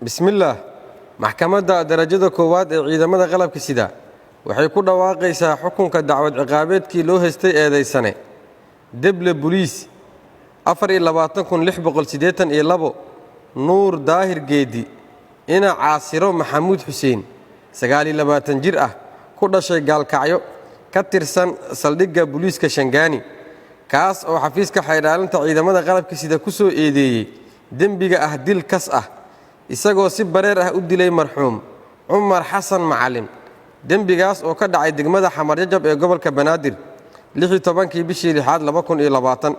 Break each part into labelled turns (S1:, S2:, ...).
S1: بسم الله محكمة درجة كواد ciidamada qalabka sida waxay ku dhawaaqaysaa xukunka dacwad ciqaabeedkii loo haystay eedeysane deble booliis 24,682 nuur daahir geedi ina caasiro maxamuud xuseen 29 jir ah ku dhashay gaalkacyo ka tirsan saldhigga booliiska Shangaani kaas oo xafiiska xeydaalinta ciidamada qalabka sida ku soo eedeeyay dembiga ah dil kas ah isagoo si bareer ah u dilay marxuum Umar Xasan Macalin dembigaas oo ka dhacay degmada Xamarjajab ee gobolka Banaadir 16 bishii 2020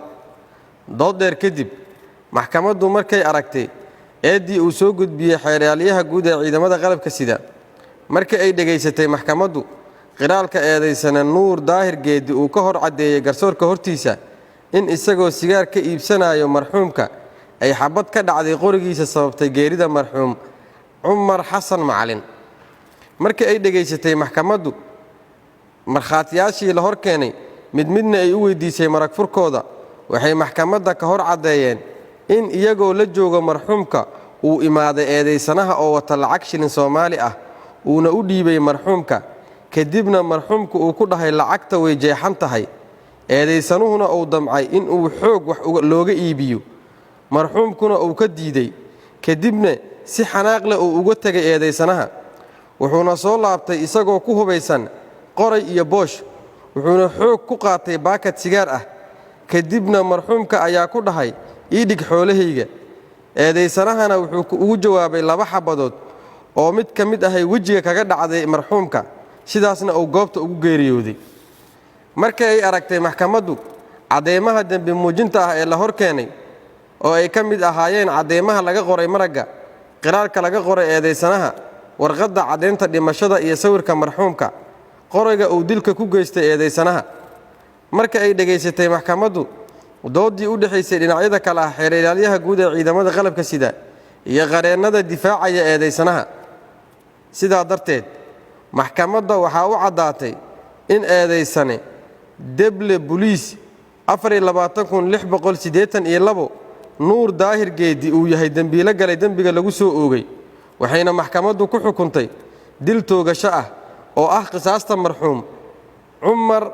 S1: dood dheer kadib maxkamaddu markay aragtay eedii uu soo gudbiyay xeeryaaliyaha guud ee ciidamada qalabka sida markii ay dhageysatay maxkamaddu qiraalka eedeysana nuur daahir geedi uu ka hor cadeeyay garsoorka hortiisa in isagoo sigaar ka iibsanayo marxuumka ay xabad ka dhacday qorigiisa sababtay geerida marxuum Umar Xasan Macalin markii ay dhageysatay maxkamaddu marxaatiyaashii la hor keenay midna ay u weydiisay marag furkooda waxay maxkamadda ka hor cadeeyeen in iyagoo la joogo marxuumka uu imaaday eedeysanaha oo wata lacag shilin Soomaali ah uuna u dhiibay marxuumka kadibna marxuumku uu ku dhahay lacagta way jeexan tahay eedeysanuhuna uu damcay in uu xoog wax looga iibiyo marxuumkuna uu ka diiday kadibna si xanaaq leh uu uga tagay eedeysanaha wuxuuna soo laabtay isagoo ku hubaysan qoray iyo boosh wuxuuna xoog ku qaatay baakad sigaar ah kadibna marxuumka ayaa ku dhahay ii dhig xoolahayga eedeysanahana wuxuu ugu jawaabay 2 xabadood oo mid ka mid ah wajiga kaga dhacday marxuumka sidaasna uu goobta ugu geeriyooday markii ay aragtay maxkamaddu cadeemaha dambi muujinta ah ee la hor keenay oo ay ka mid ahaayeen cadeemaha laga qoray maragga qiraalka laga qoray eedeysanaha warqadda cadeynta dhimashada iyo sawirka marxuumka qoriga uu dilka ku geystay eedeysanaha markii ay dhageysatay maxkamaddu doodii u dhaxaysay dhinacyada kala ah xeeryaaliyaha guud ee ciidamada qalabka sida iyo qareennada difaacaya eedeysanaha sidaa darteed maxkamadda waxaa u cadaatay in eedeysane deble booliis 24,682 nuur daahir geedi uu yahay dambiile galay dambiga lagu soo oogay waxayna maxkamaddu ku xukuntay dil toogasho ah oo ah qisaasta marxuum Umar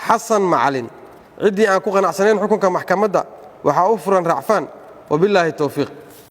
S1: Xasan Macalin cidii aan ku qanacsanayn xukunka maxkamadda waxa uu furan racfaan wabillahi tawfiiq